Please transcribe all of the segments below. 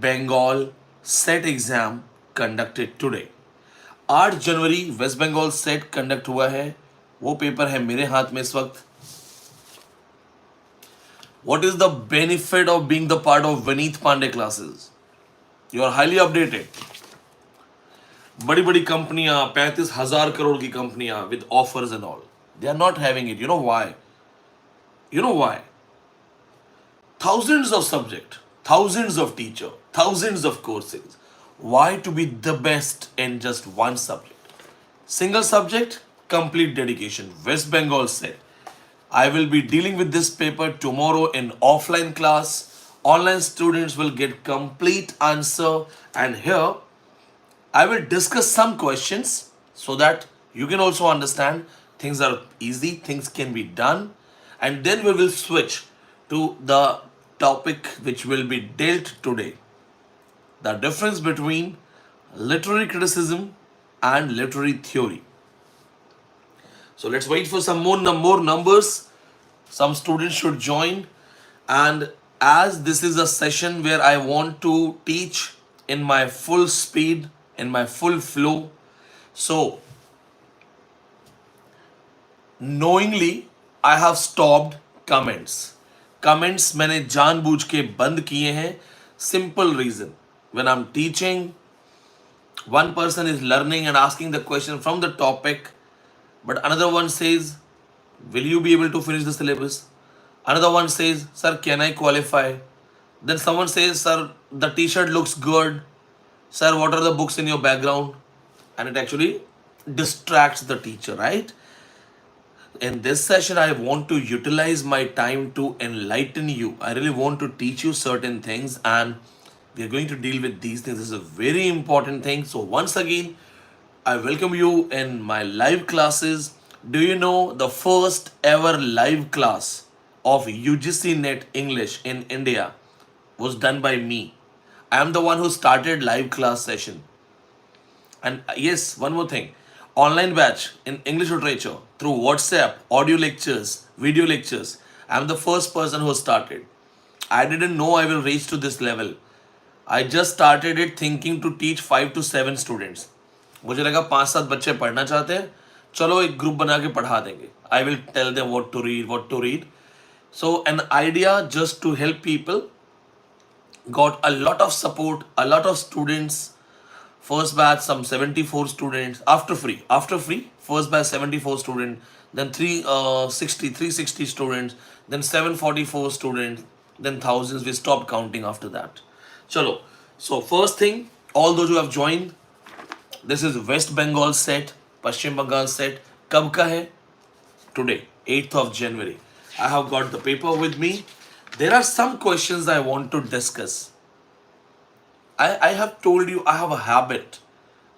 Bengal set exam conducted today. 8 जनवरी waste Bengal set conduct हुआ है. वो पेपर है मेरे हाथ में इस वक्त. What is the benefit of being the part of Vineet Pandey classes? You are highly updated. बड़ी बड़ी कंपनियां, 35,000 करोड़ की कंपनियां with offers and all, they are not having it. You know why? You know why? Thousands of subject, thousands of teacher, thousands of courses. Why to be the best in just one subject? Single subject, complete dedication. West Bengal said, I will be dealing with this paper tomorrow in offline class. Online students will get complete answer, and here I will discuss some questions so that you can also understand things are easy, things can be done, and then we will switch to the topic which will be dealt today. The difference between literary criticism and literary theory. So let's wait for some more numbers. Some students should join, and as this is a session where I want to teach in my full speed, in my full flow, so knowingly I have stopped comments. Comments मैंने जानबूझ के बंद किए हैं. Simple reason. When I'm teaching, one person is learning and asking the question from the topic, but another one says, will you be able to finish the syllabus? Another one says, sir, can I qualify? Then someone says, sir, the t-shirt looks good. Sir, what are the books in your background? And it actually distracts the teacher, right? In this session, I want to utilize my time to enlighten you. I really want to teach you certain things, and we are going to deal with these things. This is a very important thing. So once again, I welcome you in my live classes. Do you know the first ever live class of UGC Net English in India was done by me? I am the one who started live class session. And yes, one more thing. Online batch in English literature through WhatsApp, audio lectures, video lectures. I am the first person who started. I didn't know I will reach to this level. I just started it thinking to teach 5 to 7 students. मुझे लगा 5-7 बच्चे पढ़ना चाहते हैं, चलो एक group बना के पढ़ा देंगे. I will tell them what to read. So an idea just to help people. Got a lot of support, a lot of students. First batch some 74 students after free. First batch 74 students, then 360 students, then 744 students, then thousands. We stopped counting after that. Chalo. So first thing, all those who have joined, this is West Bengal set, Paschim Bengal set. Kab ka hai? Today, 8th of January. I have got the paper with me. There are some questions I want to discuss. I have told you I have a habit.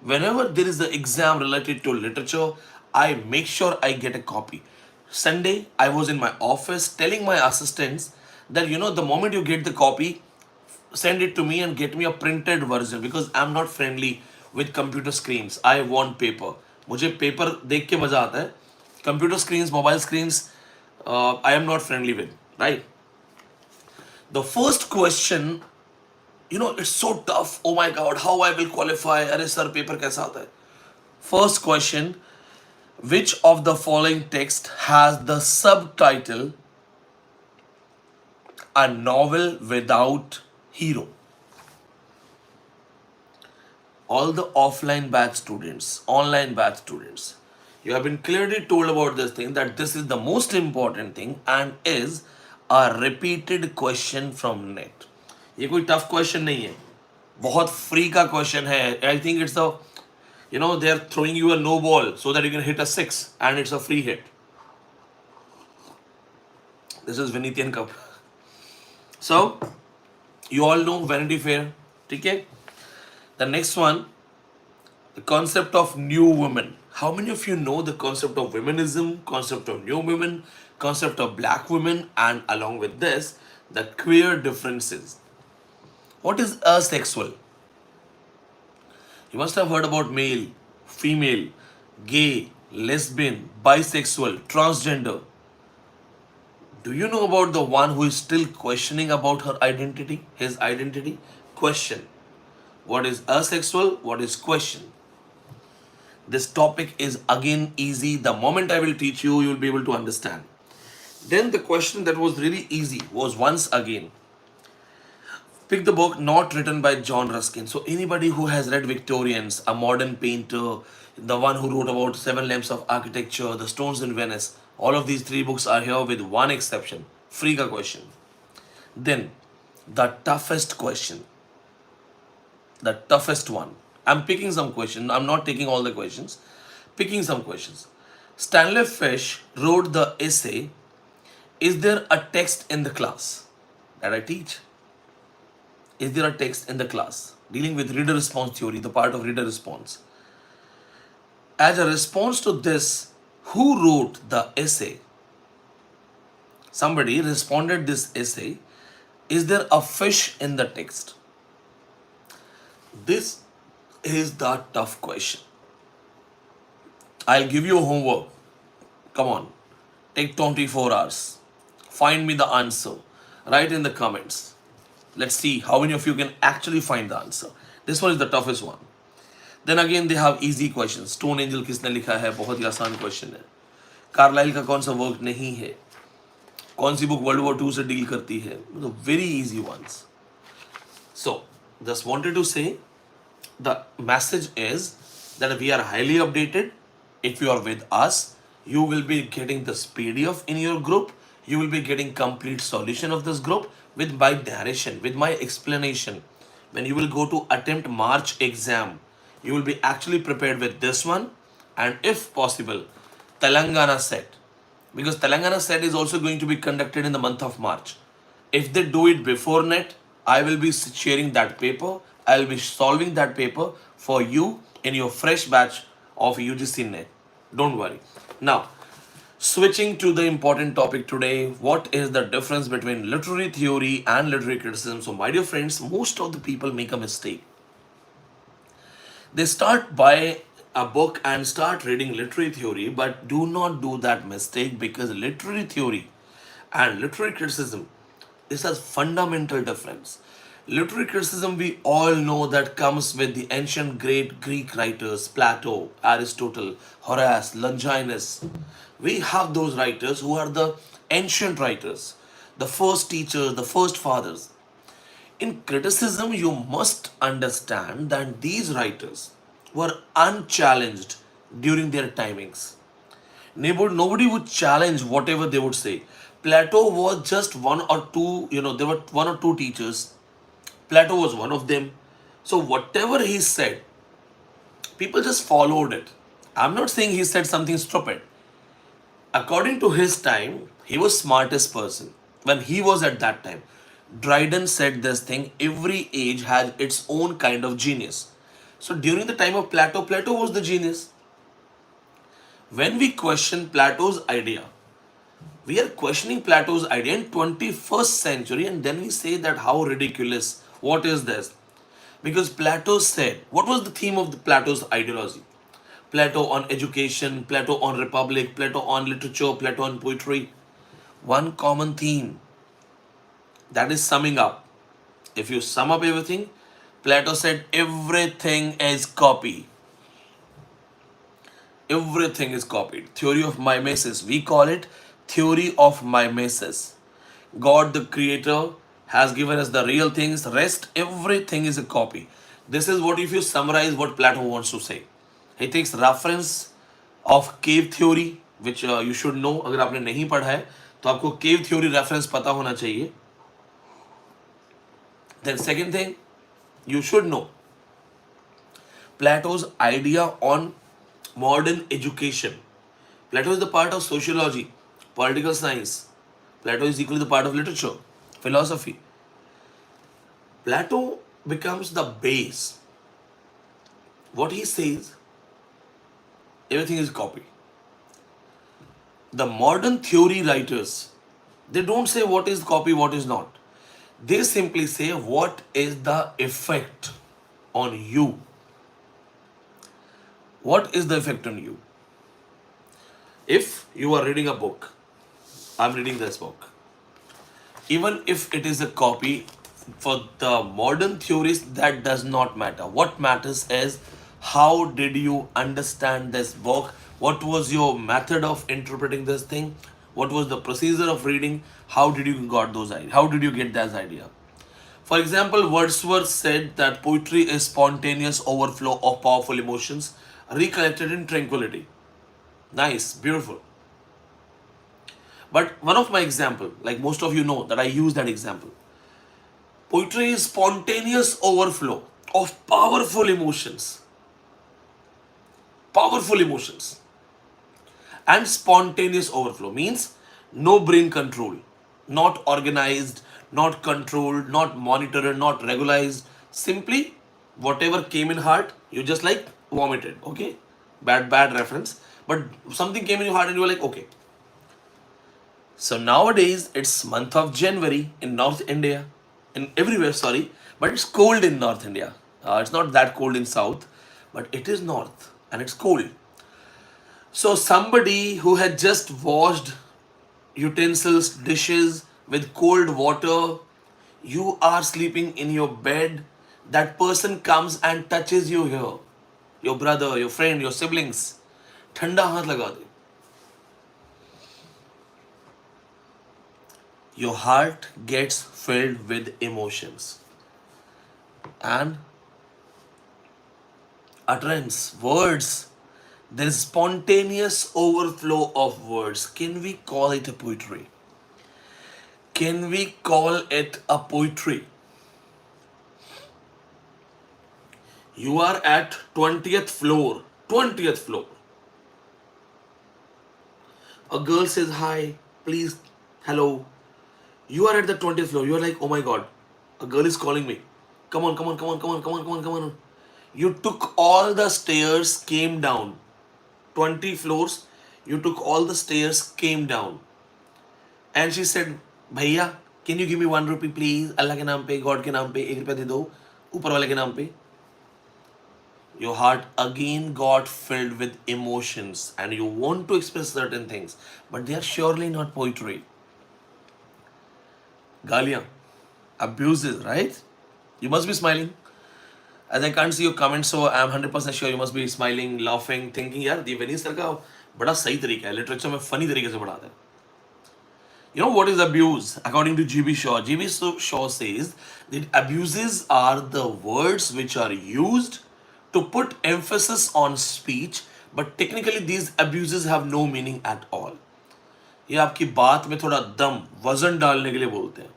Whenever there is an exam related to literature, I make sure I get a copy. Sunday, I was in my office telling my assistants that, the moment you get the copy, send it to me and get me a printed version, because I'm not friendly with computer screens. I want paper. मुझे paper देख के मजा आता है. Computer screens, mobile screens, I am not friendly with, right? The first question, it's so tough. Oh my God, how I will qualify? Arey sir, paper kaisa aata hai? First question, which of the following text has the subtitle A Novel Without Hero? All the offline batch students, online batch students, you have been clearly told about this thing, that this is the most important thing and is a repeated question from net. ये कोई tough question नहीं है, बहुत free का question है. I think it's a, they are throwing you a no ball so that you can hit a 6 and it's a free hit. This is Venetian Cup. So you all know Vanity Fair, ठीक है? The next one, the concept of new women. How many of you know the concept of feminism, concept of new women, concept of black women, and along with this, the queer differences? What is asexual? You must have heard about male, female, gay, lesbian, bisexual, transgender. Do you know about the one who is still questioning about her identity, his identity? question. What is asexual? What is question? This topic is again easy. The moment I will teach you, you will be able to understand. Then the question that was really easy was once again, pick the book not written by John Ruskin. So anybody who has read Victorians, a modern painter, the one who wrote about Seven Lamps of Architecture, The Stones in Venice, all of these three books are here with one exception. Free ka question. Then the toughest question, the toughest one. I'm picking some questions. I'm not taking all the questions. Picking some questions. Stanley Fish wrote the essay, Is there a text in the class that I teach? Is there a text in the class? Dealing with reader response theory, the part of reader response. As a response to this, who wrote the essay? Somebody responded this essay, Is there a fish in the text? This is the tough question. I'll give you homework. Come on. Take 24 hours. Find me the answer. Write in the comments. Let's see how many of you can actually find the answer. This one is the toughest one. Then again they have easy questions. Stone Angel किसने लिखा है? बहुत ही आसान question है. Carlisle का कौन सा work नहीं है? कौन सी बुक वर्ल्ड वॉर 2 से डील करती है? Very easy ones. So, just wanted to say, the message is that we are highly updated. If you are with us, you will be getting this PDF in your group. You will be getting complete solution of this group with my narration, with my explanation. When you will go to attempt March exam, you will be actually prepared with this one, and if possible, Telangana set. Because Telangana set is also going to be conducted in the month of March. If they do it before net, I will be sharing that paper. I will be solving that paper for you in your fresh batch of UGC net. Don't worry. Now, switching to the important topic today, what is the difference between literary theory and literary criticism? So, my dear friends, most of the people make a mistake. They start by a book and start reading literary theory, but do not do that mistake, because literary theory and literary criticism, this has fundamental difference. Literary criticism, we all know, that comes with the ancient great Greek writers, Plato, Aristotle, Horace, Longinus. We have those writers who are the ancient writers, the first teachers, the first fathers. In criticism, you must understand that these writers were unchallenged during their timings. Nobody would challenge whatever they would say. Plato was just one or two, there were one or two teachers. Plato was one of them. So whatever he said, people just followed it. I'm not saying he said something stupid. According to his time, he was smartest person. When he was at that time, Dryden said this thing, every age has its own kind of genius. So during the time of Plato, Plato was the genius. When we question Plato's idea, we are questioning Plato's idea in 21st century, and then we say that how ridiculous, what is this? Because Plato said, what was the theme of Plato's ideology? Plato on education, Plato on republic, Plato on literature, Plato on poetry. One common theme, that is summing up. If you sum up everything, Plato said everything is copy. Everything is copied. Theory of mimesis. We call it theory of mimesis. God the creator has given us the real things. Rest, everything is a copy. This is what, if you summarize what Plato wants to say. He takes reference of cave theory, which you should know. अगर आपने नहीं पढ़ा है तो आपको cave theory reference पता होना चाहिए. Then second thing, you should know Plato's idea on modern education. Plato is the part of sociology, political science. Plato is equally the part of literature, philosophy. Plato becomes the base. What he says, everything is copy. The modern theory writers, they don't say what is copy, what is not. They simply say what is the effect on you. What is the effect on you? If you are reading a book, I'm reading this book. Even if it is a copy, For the modern theorists, that does not matter. What matters is how did you understand this book? What was your method of interpreting this thing? What was the procedure of reading? How did you got those ideas? How did you get that idea? For example, Wordsworth said that poetry is spontaneous overflow of powerful emotions recollected in tranquility. Nice, beautiful. But one of my example, like most of you know that I use that example. Poetry is spontaneous overflow of powerful emotions. Powerful emotions. And spontaneous overflow means no brain control, not organized, not controlled, not monitored, not regularized. Simply whatever came in heart, you just like vomited. Okay? Bad reference. But something came in your heart and you were like, okay. So nowadays it's month of January in North India, in everywhere, sorry, but it's cold in North India. It's not that cold in South, but it is North and it's cold. So somebody who had just washed utensils, dishes with cold water, you are sleeping in your bed, that person comes and touches you here, your brother, your friend, your siblings. ठंडा हाथ लगा दे. Your heart gets filled with emotions and utterance, words. There is spontaneous overflow of words. Can we call it a poetry? Can we call it a poetry? You are at 20th floor. 20th floor. A girl says hi, please, hello. You are at the 20th floor. You are like, oh my god, a girl is calling me. Come on, come on, come on, come on, come on, come on, come on. You took all the stairs, came down. 20 floors. You took all the stairs, came down. And she said, Bhaiya, can you give me 1 rupee, please? Allah ke naam pe, God ke naam pe, 1 रुपया दे दो, ऊपर वाले के नाम पे. Your heart again got filled with emotions and you want to express certain things, but they are surely not poetry. Galiyan, abuses, right? You must be smiling. As I can't see your comments, so I'm 100% sure you must be smiling, laughing, thinking, यार Vineet sir का बड़ा सही तरीका है, literature में funny तरीके से पढ़ाता है. You know what is abuse? According to G.B. Shaw, G.B. Shaw says that abuses are the words which are used to put emphasis on speech, but technically these abuses have no meaning at all. ये आपकी बात में थोड़ा दम, वजन डालने के लिए बोलते हैं.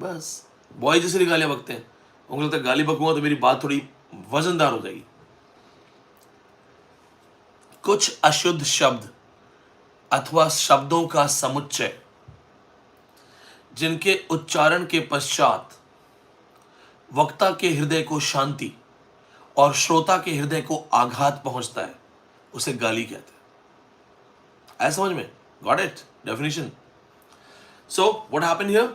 बस बॉय जैसे गालियां बकते हैं. उनको लगता है गाली बकूंगा तो मेरी बात थोड़ी वजनदार हो जाएगी. कुछ अशुद्ध शब्द अथवा शब्दों का समुच्चय जिनके उच्चारण के पश्चात वक्ता के हृदय को शांति और श्रोता के हृदय को आघात पहुंचता है, उसे गाली कहते हैं. ऐसा समझ में? Got it? Definition. So what happened here?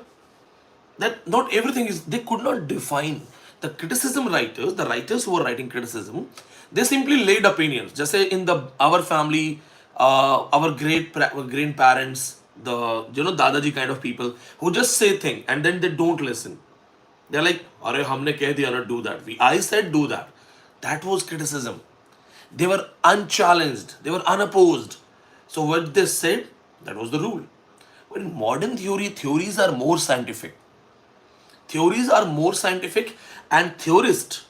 That not everything is, they could not define. The criticism writers, the writers who were writing criticism, they simply laid opinions. Just say in our family, our grandparents, the Dadaji kind of people who just say things and then they don't listen. They're like, "Arey, हमने कह दिया ना, do that. I said do that." That was criticism. They were unchallenged. They were unopposed. So what they said, that was the rule. But in modern theories are more scientific. Theories are more scientific, and theorists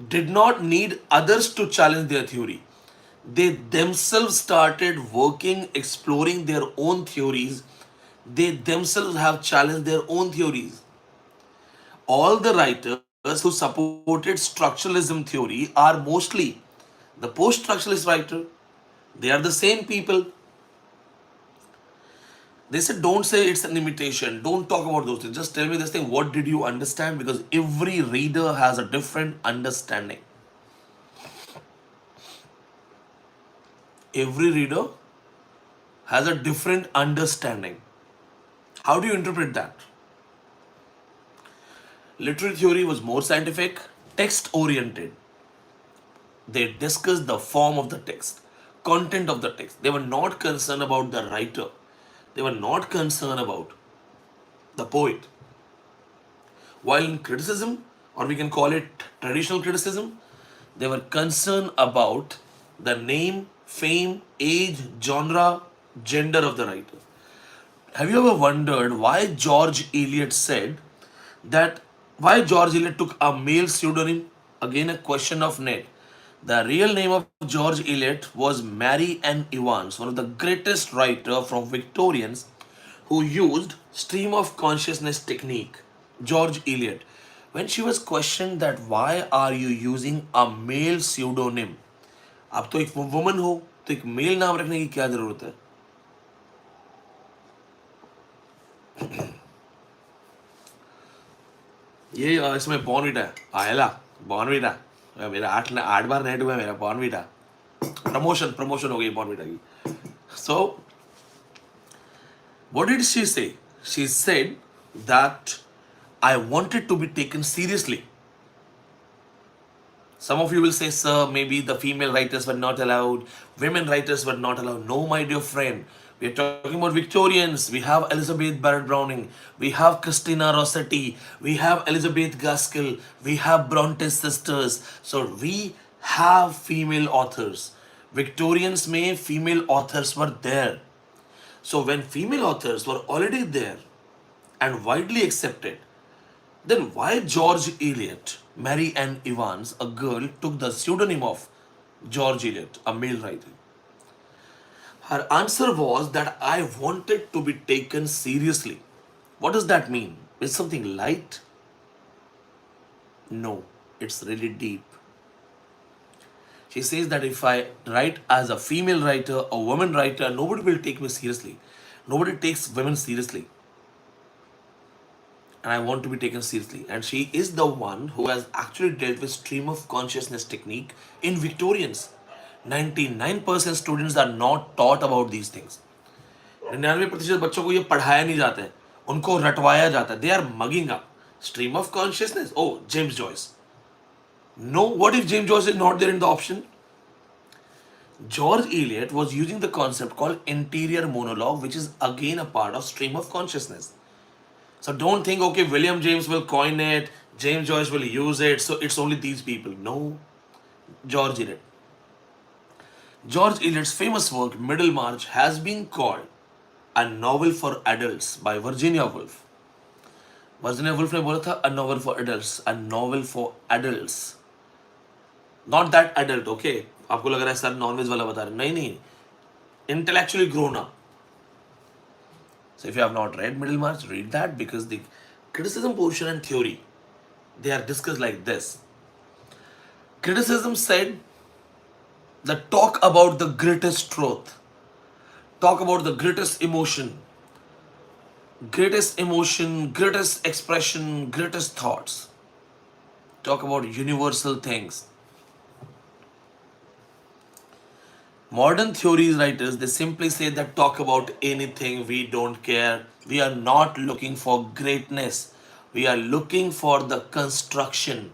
did not need others to challenge their theory. They themselves started working, exploring their own theories. They themselves have challenged their own theories. All the writers who supported structuralism theory are mostly the post-structuralist writer. They are the same people. They said, don't say it's an imitation. Don't talk about those things. Just tell me this thing. What did you understand? Because every reader has a different understanding. Every reader has a different understanding. How do you interpret that? Literary theory was more scientific, text-oriented. They discussed the form of the text, content of the text. They were not concerned about the writer. They were not concerned about the poet. While in criticism, or we can call it traditional criticism, they were concerned about the name, fame, age, genre, gender of the writer. Have you ever wondered why George Eliot said that why George Eliot took a male pseudonym? Again, a question of net. The real name of George Eliot was Mary Ann Evans, one of the greatest writer from Victorians who used stream of consciousness technique. George Eliot. When she was questioned that why are you using a male pseudonym? अब तो एक woman हो तो एक mail नाम रखने की क्या जरूरत है? ये इसमें बॉर्नविटा है आयला बॉर्नविटा मेरा 8 बार नेट हुआ है मेरा बॉर्नविटा प्रमोशन हो गई बॉर्नविटा की. So what did she say? She said that I wanted to be taken seriously. Some of you will say, sir, maybe the female writers were not allowed, women writers were not allowed. No, my dear friend. We are talking about Victorians. We have Elizabeth Barrett Browning. We have Christina Rossetti. We have Elizabeth Gaskell. We have Bronte's sisters. So we have female authors. Victorians में female authors were there. So when female authors were already there and widely accepted, then why George Eliot, Mary Ann Evans, a girl, took the pseudonym of George Eliot, a male writer? Her answer was that I wanted to be taken seriously. What does that mean? Is something light? No, it's really deep. She says that if I write as a female writer, a woman writer, nobody will take me seriously. Nobody takes women seriously. And I want to be taken seriously. And she is the one who has actually dealt with stream of consciousness technique in Victorians. 99% students are not taught about these things. 99% बच्चों को ये पढ़ाया नहीं जाता है, उनको रटवाया जाता है. They are mugging up. Stream of consciousness. Oh, James Joyce. No, what if James Joyce is not there in the option? George Eliot was using the concept called interior monologue, which is again a part of stream of consciousness. So don't think, okay, William James will coin it, James Joyce will use it, so it's only these people. No, George Eliot. George Eliot's famous work, Middlemarch, has been called a novel for adults by Virginia Woolf. Virginia Woolf ने बोला था a novel for adults, a novel for adults. Not that adult, okay? आपको लग रहा है sir nonveg वाला बता रहे, नहीं नहीं, intellectually grown up. So if you have not read Middlemarch, read that, because the criticism portion and theory, they are discussed like this. Criticism said that talk about the greatest truth, talk about the greatest emotion, greatest expression, greatest thoughts. Talk about universal things. Modern theories writers, they simply say that talk about anything, we don't care. We are not looking for greatness. We are looking for the construction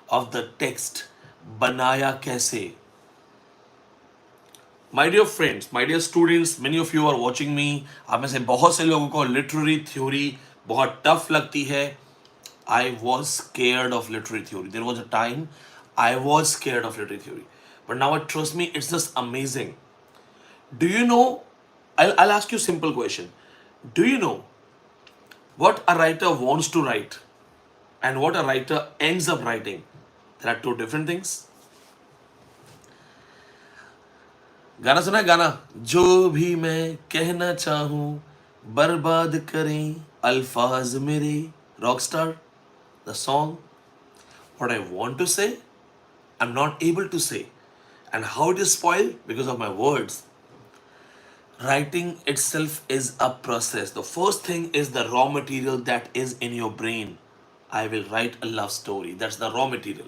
of the text. Banaya kaise? My dear friends, my dear students, many of you are watching me. आप में से बहुत से लोगों को literary theory बहुत tough लगती है. I was scared of literary theory. There was a time I was scared of literary theory. But now, trust me, it's just amazing. Do you know, I'll ask you a simple question. Do you know what a writer wants to write and what a writer ends up writing? There are two different things. गाना सुना है गाना, जो भी मैं कहना चाहूं बर्बाद करें अल्फाज मेरे. Rockstar, the song. What I want to say, I'm not able to say. And how it is spoiled? Because of my words. Writing itself is a process. The first thing is the raw material that is in your brain. I will write a love story. That's the raw material,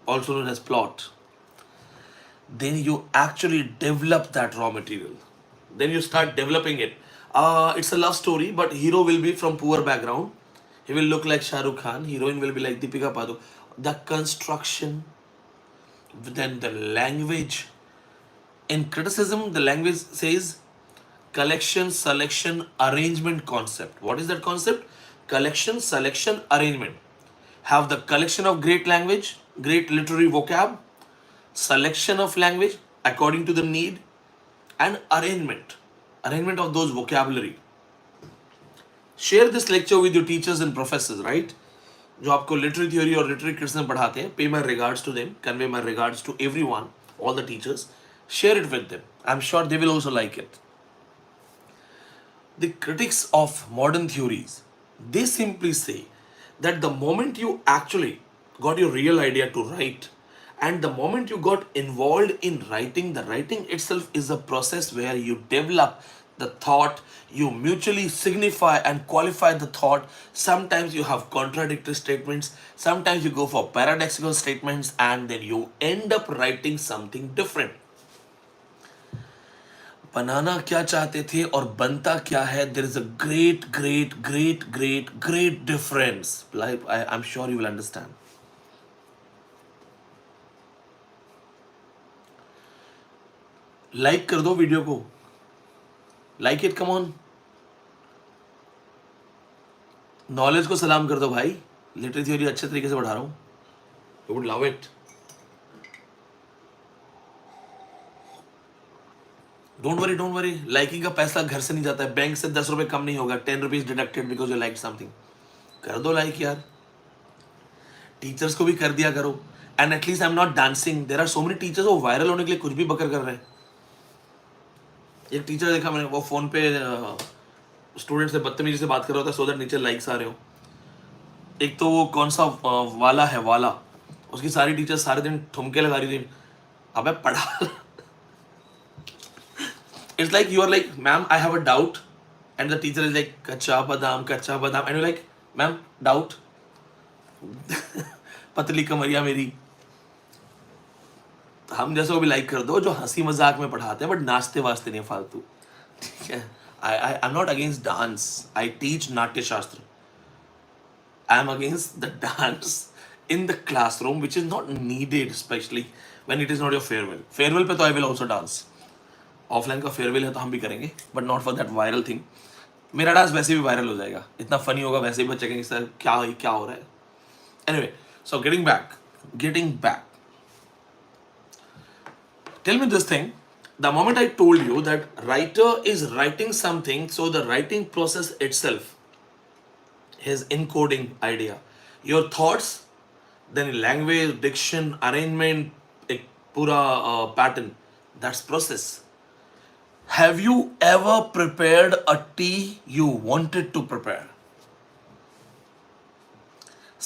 also known as plot. Then you actually develop that raw material. Then you start developing it. It's a love story, but hero will be from poor background. He will look like Shah Rukh Khan. Heroine will be like Deepika Padukone. The construction, then the language. In criticism, the language says collection, selection, arrangement concept. What is that concept? collection, selection, arrangement. Have the collection of great language, great literary vocab, selection of language according to the need, and arrangement of those vocabulary. Share this lecture with your teachers and professors, right? जो आपको literary theory और literary criticism पढ़ाते हैं, pay my regards to them, convey my regards to everyone, all the teachers. Share it with them. I'm sure they will also like it. The critics of modern theories, they simply say that the moment you actually got your real idea to write, and the moment you got involved in writing, the writing itself is a process where you develop the thought, you mutually signify and qualify the thought. Sometimes you have contradictory statements, sometimes you go for paradoxical statements, and then you end up writing something different. बनाना क्या चाहते थे और बनता क्या है, there is a great difference. I'm sure you will understand. Like कर दो video को, like it, come on. Knowledge को सलाम कर दो भाई, लिटरेरी थ्योरी अच्छे तरीके से पढ़ा रहा हूं, you would love it. Don't worry, liking का पैसा घर से नहीं जाता है, बैंक से 10 रुपए कम नहीं होगा. 10 rupees deducted because you like something. कर दो लाइक यार, टीचर्स को भी कर दिया करो. And at least I am not dancing. There are so many teachers वो वायरल होने के लिए कुछ भी बकर कर रहे हैं. एक टीचर देखा मैंने, वो फोन पे स्टूडेंट से बदतमीजी से बात कर रहा था सो दैट नीचे लाइक्स आ रहे हो. एक तो वो कौन सा वाला है, वाला, उसकी सारी टीचर सारे दिन ठुमके लगा रही थी. अबे पढ़ा. It's like you are like, ma'am, I have a doubt, and the teacher is like, kacha badam, and you're like, ma'am, doubt. पतली कमरिया मेरी. हम जैसे को भी लाइक कर दो जो हंसी मजाक में पढ़ाते हैं, बट नाचते वास्ते नहीं फालतू. ठीक है. I'm not against dance. I teach नाट्य शास्त्र. I am against the dance in the classroom, which is not needed, especially when it is not your farewell. Farewell पे तो I will also dance. Offline का farewell है तो हम भी करेंगे, but not for that viral thing. मेरा dance वैसे भी वायरल हो जाएगा, इतना फनी होगा, वैसे भी बच्चे कहेंगे सर क्या हो रहा है. Anyway, so getting back, tell me this thing. The moment I told you that writer is writing something, so the writing process itself his encoding idea, your thoughts, then language, diction, arrangement, एक पूरा pattern, that's process. Have you ever prepared a tea you wanted to prepare?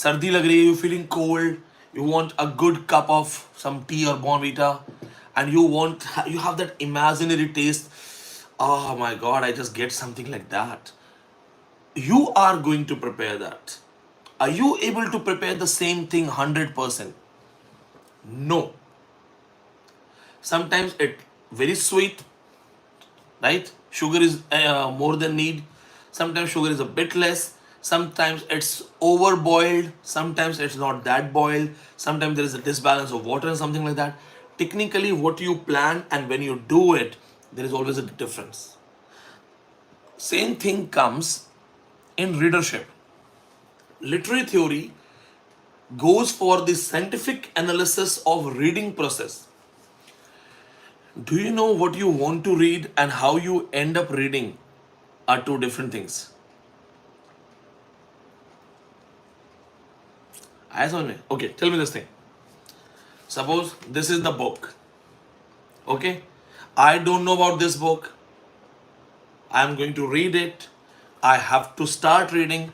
सर्दी लग रही है, you feeling cold, you want a good cup of some tea or Bonvita, and you have that imaginary taste. Oh my God, I just get something like that. You are going to prepare that. Are you able to prepare the same thing 100%? No. Sometimes it very sweet, right? Sugar is more than need. Sometimes sugar is a bit less. Sometimes it's overboiled. Sometimes it's not that boiled. Sometimes there is a disbalance of water and something like that. Technically, what you plan and when you do it, there is always a difference. Same thing comes in readership. Literary theory goes for the scientific analysis of reading process. Do you know what you want to read and how you end up reading are two different things. आया समझ में? Okay, tell me this thing. Suppose this is the book. Okay, I don't know about this book. I am going to read it. I have to start reading.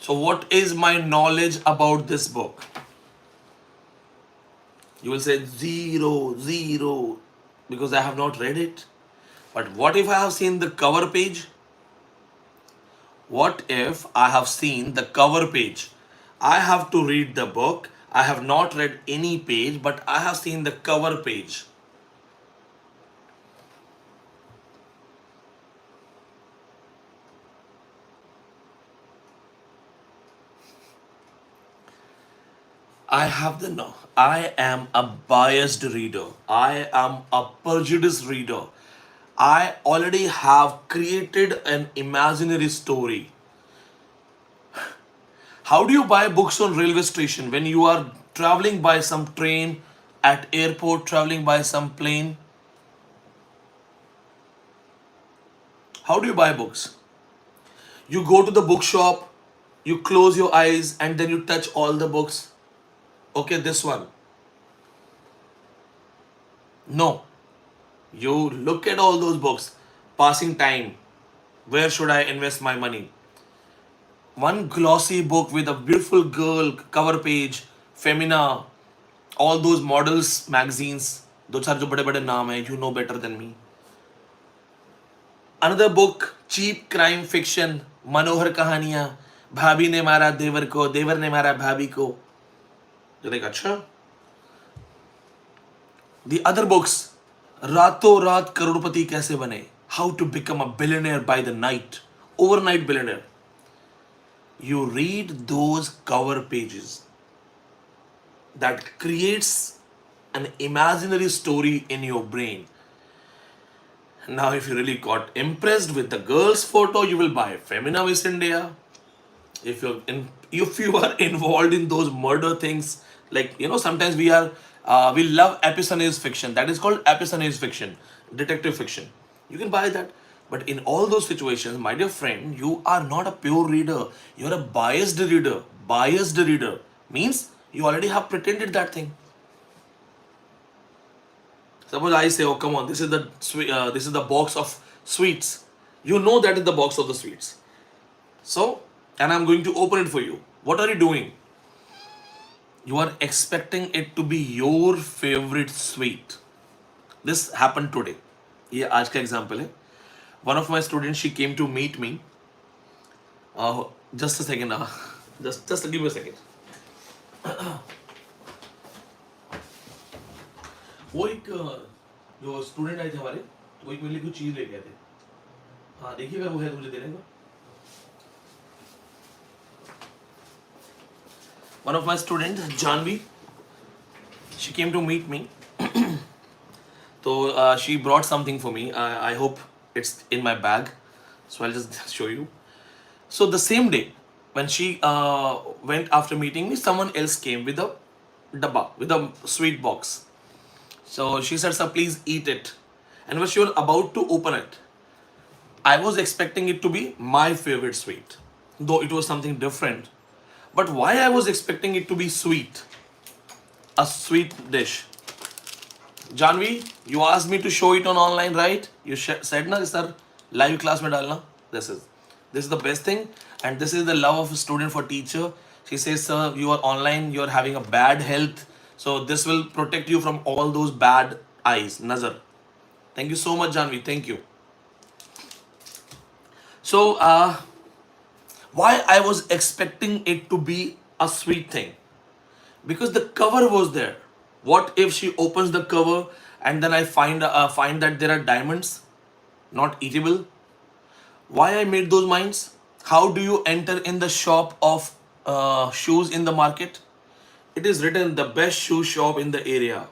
So what is my knowledge about this book? You will say zero, because I have not read it. But what if I have seen the cover page? What if I have seen the cover page? I have to read the book. I have not read any page, but I have seen the cover page. I am a biased reader. I am a prejudiced reader. I already have created an imaginary story. How do you buy books on railway station when you are traveling by some train, at airport, traveling by some plane? How do you buy books? You go to the bookshop, you close your eyes, and then you touch all the books. Okay, this one. No. You look at all those books, passing time. Where should I invest my money? One glossy book with a beautiful girl, cover page, Femina, all those models magazines. Those are जो बड़े बड़े नाम हैं, you know better than me. Another book, cheap crime fiction, मनोहर कहानियां, भाभी ने मारा देवर को, देवर ने मारा भाभी को. You're like, अच्छा. The other books, रातों रात करोड़पति कैसे बने, how to become a billionaire by the night, overnight billionaire. You read those cover pages. That creates an imaginary story in your brain. Now, if you really got impressed with the girl's photo, you will buy Femina Miss India. If you are involved in those murder things, like sometimes we love episode fiction. That is called episode fiction, detective fiction. You can buy that. But in all those situations, my dear friend, you are not a pure reader. You are a biased reader. Biased reader means you already have pretended that thing. Suppose I say, oh come on, this is the box of sweets. You know that is the box of the sweets. So, and I'm going to open it for you. What are you doing? You are expecting it to be your favorite sweet. This happened today. ये आज का example है. One of my students, she came to meet me. Just a second. Just give me a second. वो एक जो student आए थे हमारे, वो एक मेरे लिए कुछ चीज लेके आए थे. हाँ देखिएगा, वो है तो मुझे देने का. One of my students, Janvi, she came to meet me. So she brought something for me. I hope it's in my bag. So I'll just show you. So the same day, when she went after meeting me, someone else came with a dabba, with a sweet box. So she said, sir, please eat it. And when she was about to open it, I was expecting it to be my favorite sweet, though it was something different. But why I was expecting it to be sweet? A sweet dish. Janvi, you asked me to show it on online, right? You said, na, sir, live class mein dalna. This is the best thing. And this is the love of a student for teacher. She says, sir, you are online, you are having a bad health. So this will protect you from all those bad eyes, nazar. Thank you so much, Janvi. Thank you. So, why I was expecting it to be a sweet thing? Because the cover was there. What if she opens the cover and then I find that there are diamonds, not eatable? Why I made those minds? How do you enter in the shop of shoes in the market? It is written the best shoe shop in the area.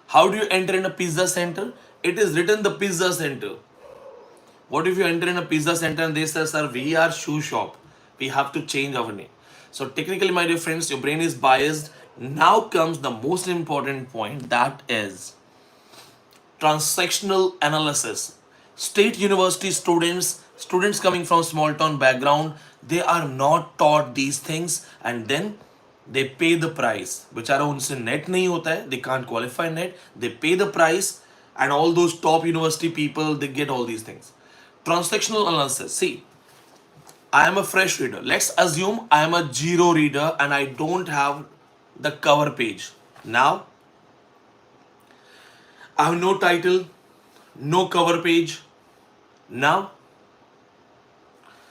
How do you enter in a pizza center? It is written the pizza center. What if you enter in a pizza center and they say, sir, we are shoe shop. We have to change our name. So technically, my dear friends, your brain is biased. Now comes the most important point, that is transactional analysis. State university students coming from small town background, they are not taught these things and then they pay the price. बेचारा उनसे net नहीं होता है, they can't qualify net, they pay the price and all those top university people, they get all these things. Transactional analysis. See, I am a fresh reader. Let's assume I am a zero reader and I don't have the cover page. Now, I have no title, no cover page. Now,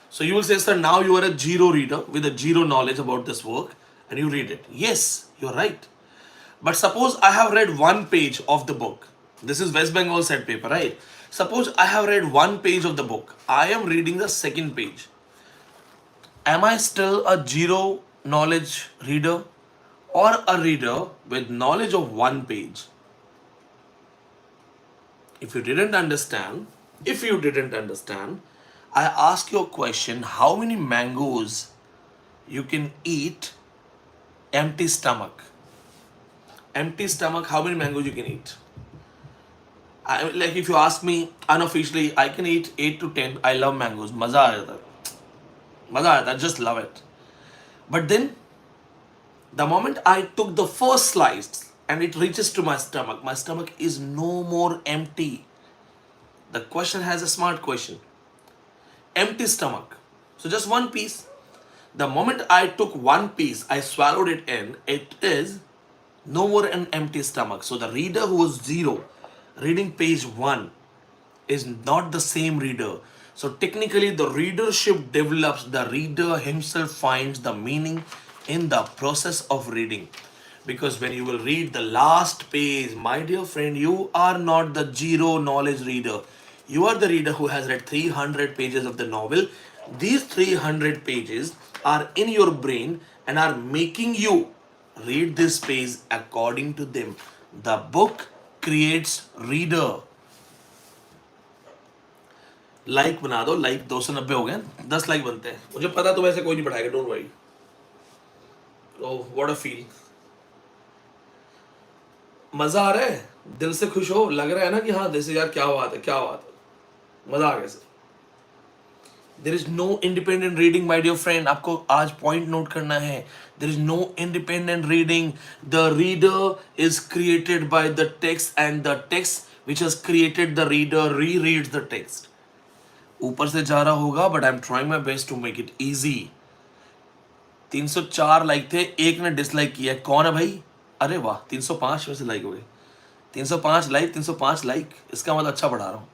so you will say, sir, now you are a zero reader with a zero knowledge about this work and you read it. Yes, you're right. But suppose I have read one page of the book. This is West Bengal set paper, right? Suppose I have read one page of the book. I am reading the second page. Am I still a zero knowledge reader or a reader with knowledge of one page? If you didn't understand, I ask you a question, how many mangoes You can eat empty stomach. Empty stomach, how many mangoes you can eat? Like if you ask me unofficially, I can eat 8 to 10. I love mangoes. मजा आ जाता है. मजा आ जाता है. I just love it. But then, the moment I took the first slice and it reaches to my stomach is no more empty. The question has a smart question. Empty stomach. So just one piece. The moment I took one piece, I swallowed it in, it is no more an empty stomach. So the reader who was zero, reading page 1, is not the same reader. So technically the readership develops, the reader himself finds the meaning in the process of reading. Because when you will read the last page, my dear friend, you are not the zero knowledge reader. You are the reader who has read 300 pages of the novel. These 300 pages are in your brain and are making you read this page according to them. The book creates reader. Like बना दो. Like 290 हो गए, 10 like बनते हैं. मुझे पता तो वैसे कोई नहीं बढ़ाएगा, don't worry. Oh what a feel. मजा आ रहा है, दिल से खुश हो, लग रहा है ना कि हाँ जैसे यार क्या बात है, क्या बात है, मजा आ गया sir. There is no independent reading my dear friend. आपको आज पॉइंट नोट करना है. There is no independent reading. The reader is created by the text and the text which has created the reader rereads the text. ऊपर से जा रहा होगा but I am trying my best to make it easy. 304 like थे, एक ने dislike किया. कौन है भाई? अरे वाह, 305 में से लाइक हो गए. 305 लाइक, 305 लाइक, इसका मतलब अच्छा पढ़ा रहा हूँ.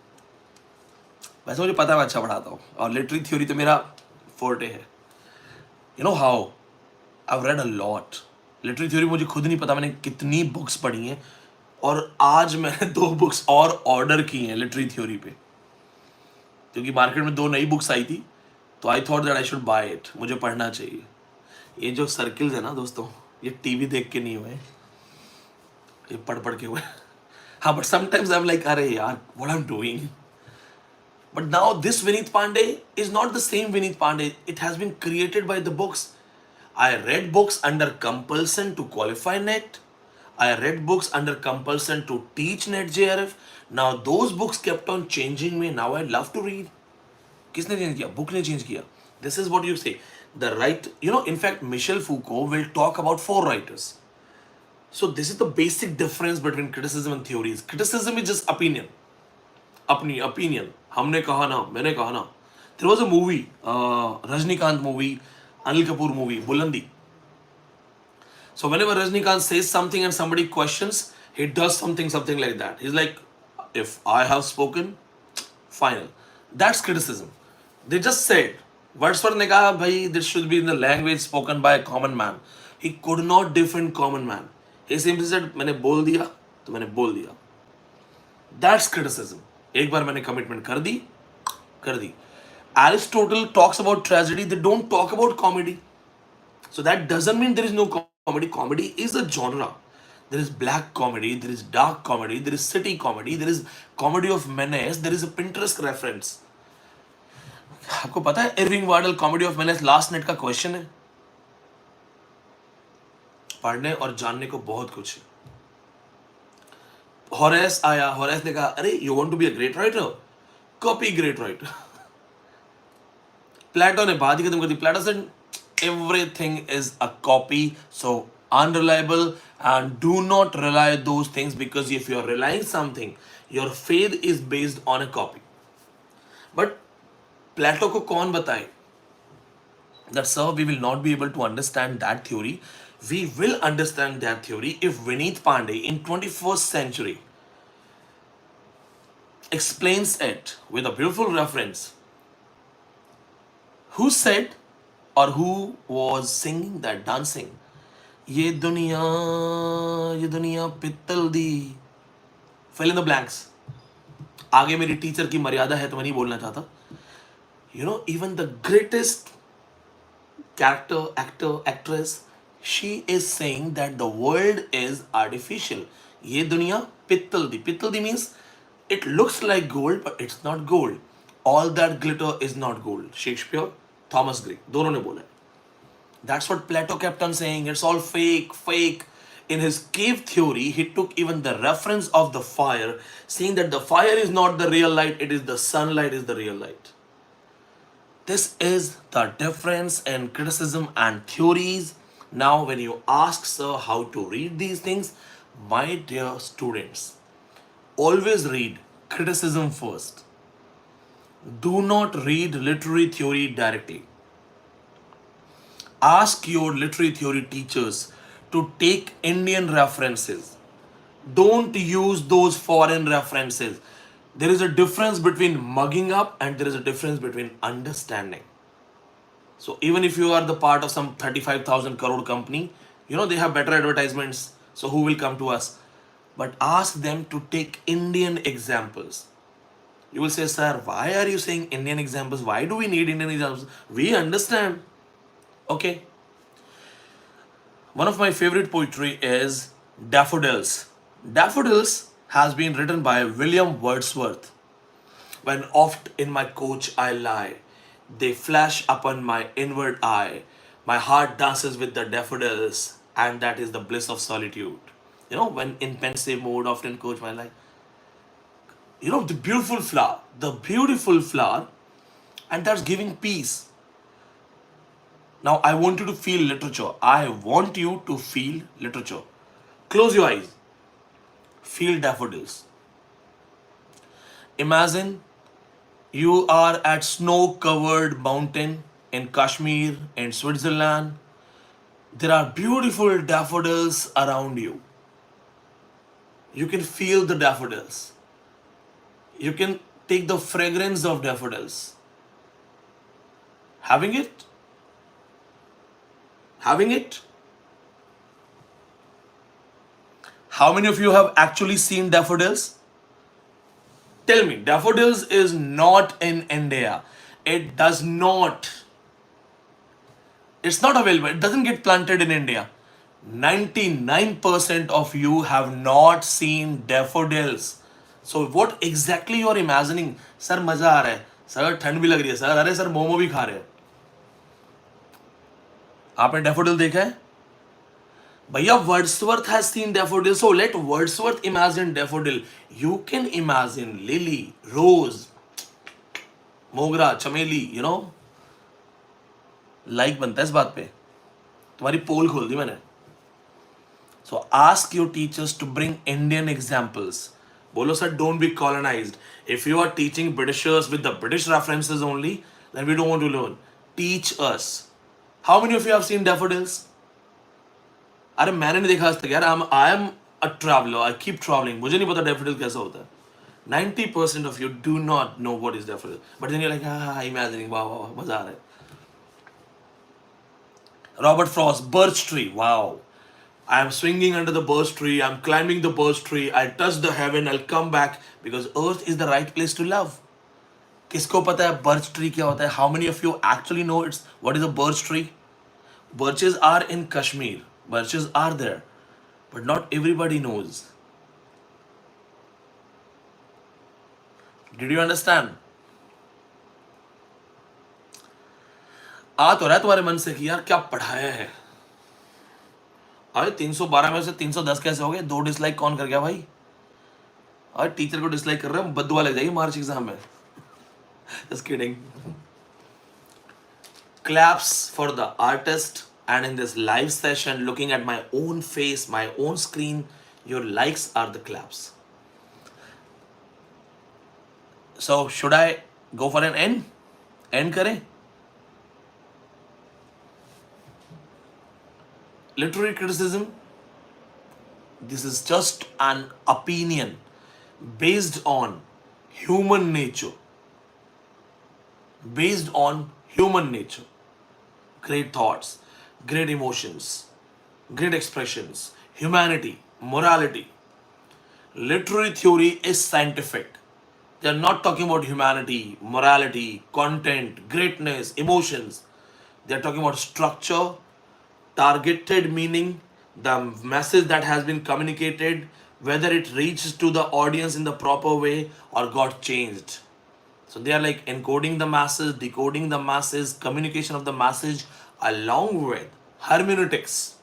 वैसे मुझे पता है मैं अच्छा पढ़ाता हूँ और लिटरेरी थ्योरी तो मेरा फोर्टे है. You know how I have read a lot. Literary theory मुझे खुद नहीं पता मैंने कितनी बुक्स पढ़ी हैं, और आज मैंने 2 बुक्स और ऑर्डर की हैं लिटरेरी थ्योरी पे, क्योंकि मार्केट में 2 नई बुक्स आई थी. तो I thought that I should buy it. मुझे पढ़ना चाहिए. ये जो सर्किल्स है ना दोस्तों, ये टीवी देख के नहीं हुए, ये पढ़ के हुए. हाँ, but sometimes I am like अरे यार what I am doing. But now this Vineet Pandey is not the same Vineet Pandey. It has been created by the books. I read books under compulsion to qualify NET. I read books under compulsion to teach Net JRF. Now those books kept on changing me. Now I love to read. किसने change किया? Book ने change किया. This is what you say. The right, you know, in fact, Michel Foucault will talk about 4 writers. So this is the basic difference between criticism and theories. Criticism is just opinion. अपनी opinion. हमने कहा ना, मैंने कहा ना. There was a movie, Rajnikant movie, Anil Kapoor movie, Bulandi. So whenever Rajnikant says something and somebody questions, he does something like that. He's like, if I have spoken, final. That's criticism. They just said, Wordsworth ने कहा भाई this should be in the language spoken by a common man. He could not defend common man. He simply said, मैंने बोल दिया तो मैंने बोल दिया. That's criticism. एक बार मैंने commitment कर दी. Aristotle talks about tragedy. They don't talk about comedy. So that doesn't mean there is no comedy. Comedy is a genre. There is black comedy, there is dark comedy, there is city comedy, there is comedy of menace, there is a Pinterest reference. आपको पता है Irving Wardle comedy of menace last NET का question है. पढ़ने और जानने को बहुत कुछ है. हॉरेस आया, हॉरेस ने कहा अरे you want to be a great writer, copy great writer. Plato ने बात ही खत्म कर दी. Plato said everything is a copy, so unreliable, and do not rely those things, because if you are relying something, your faith is based on a copy. But Plato को कौन बताए that sir we will not be able to understand that theory. We will understand that theory if Vineet Pandey in 21st century explains it with a beautiful reference. Who said or who was singing that, dancing, ये दुनिया पित्तल दी, fill in the blanks. आगे मेरी teacher की मर्यादा है तो मैं नहीं बोलना चाहता. You know, even the greatest character, actor, actress, she is saying that the world is artificial. ये दुनिया पित्तल दी. पित्तल दी means it looks like gold but it's not gold. All that glitter is not gold. Shakespeare, Thomas Gray, दोनों ने बोला. That's what Plato kept on saying. It's all fake, fake. In his cave theory, he took even the reference of the fire, saying that the fire is not the real light, it is the sunlight is the real light. This is the difference in criticism and theories. Now, when you ask, sir, how to read these things, my dear students, always read criticism first. Do not read literary theory directly. Ask your literary theory teachers to take Indian references. Don't use those foreign references. There is a difference between mugging up and there is a difference between understanding. So even if you are the part of some 35,000 crore company, they have better advertisements. So who will come to us? But ask them to take Indian examples. You will say, sir, why are you saying Indian examples? Why do we need Indian examples? We understand. Okay. One of my favorite poetry is Daffodils. Daffodils has been written by William Wordsworth. When oft in my coach I lie, they flash upon my inward eye. My heart dances with the daffodils, and that is the bliss of solitude. When in pensive mood, oft in coach my lie. The beautiful flower, and that's giving peace. Now, I want you to feel literature. I want you to feel literature. Close your eyes. Feel daffodils. Imagine you are at snow-covered mountain in Kashmir, in Switzerland. There are beautiful daffodils around you. You can feel the daffodils. You can take the fragrance of daffodils. Having it? How many of you have actually seen daffodils? Tell me, daffodils is not in India. It's not available. It doesn't get planted in India. 99% of you have not seen daffodils. So what exactly you are imagining? Sir, मजा आ रहा है. Sir, ठंड भी लग रही है. Sir, अरे sir, momo भी खा रहे हैं. आपने daffodil देखा है? Bhaiya, Wordsworth has seen daffodil. So let Wordsworth imagine daffodil. You can imagine lily, rose, mogra, chameli, Like बनता है इस बात पे. तुम्हारी पोल खोल दी मैंने. So ask your teachers to bring Indian examples. Bolo sir, don't be colonized. If you are teaching Britishers with the British references only, then we don't want to learn. Teach us. How many of you have seen daffodils? अरे मैंने नहीं देखा आज तक यार. I am a traveler. I keep traveling. मुझे नहीं पता daffodil कैसा होता है. 90% of you do not know what is daffodil. But then you're like, imagining, wow, मजा आ रहा है. Robert Frost, birch tree, wow. I am swinging under the birch tree. I'm climbing the birch tree. I'll touch the heaven. I'll come back because earth is the right place to love. किसको पता है birch tree क्या होता है? How many of you actually know what is a birch tree? Birches are in Kashmir. Birches are there, but not everybody knows. Did you understand? आ तो रहा है तुम्हारे मन से कि यार क्या पढ़ाया है. अरे 312 में से 310 कैसे हो गए? 2 डिसलाइक कौन कर गया भाई? अरे टीचर को डिसलाइक कर रहे हैं, बद्दुआ लग जाएगी मार्च एग्जाम में. Just kidding. Claps for the artist. And in this live session, looking at my own face, my own screen, your likes are the claps. So should I go for an end? End kare? Literary criticism. This is just an opinion based on human nature. Based on human nature. Great thoughts, great emotions, great expressions, humanity, morality. Literary theory is scientific. They are not talking about humanity, morality, content, greatness, emotions. They are talking about structure, targeted meaning, the message that has been communicated, whether it reaches to the audience in the proper way or got changed. So they are like encoding the masses, decoding the masses, communication of the message along with hermeneutics.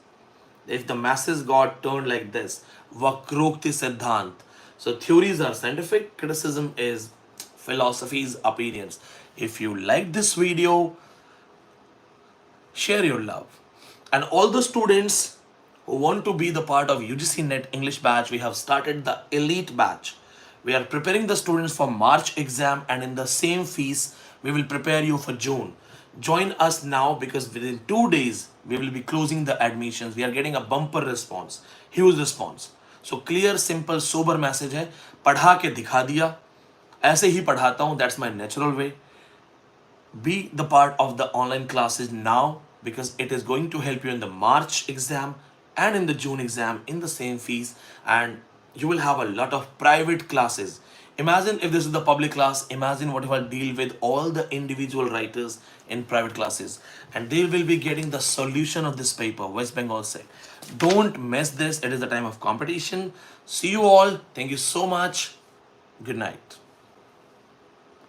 If the masses got turned like this, Vakrokti Siddhant. So theories are scientific, criticism is philosophy's opinions. If you like this video, share your love. And all the students who want to be the part of UGC NET English batch, we have started the elite batch. We are preparing the students for March exam, and in the same fees, we will prepare you for June. Join us now, because within 2 days, we will be closing the admissions. We are getting a bumper response, huge response. So clear, simple, sober message है, पढ़ा के दिखा दिया, ऐसे ही पढ़ाता हूँ, that's my natural way. Be the part of the online classes now, because it is going to help you in the March exam and in the June exam in the same fees, and you will have a lot of private classes. Imagine if this is the public class, imagine what if I deal with all the individual writers in private classes, and they will be getting the solution of this paper, West Bengal said. Don't miss this, it is the time of competition. See you all, thank you so much, good night.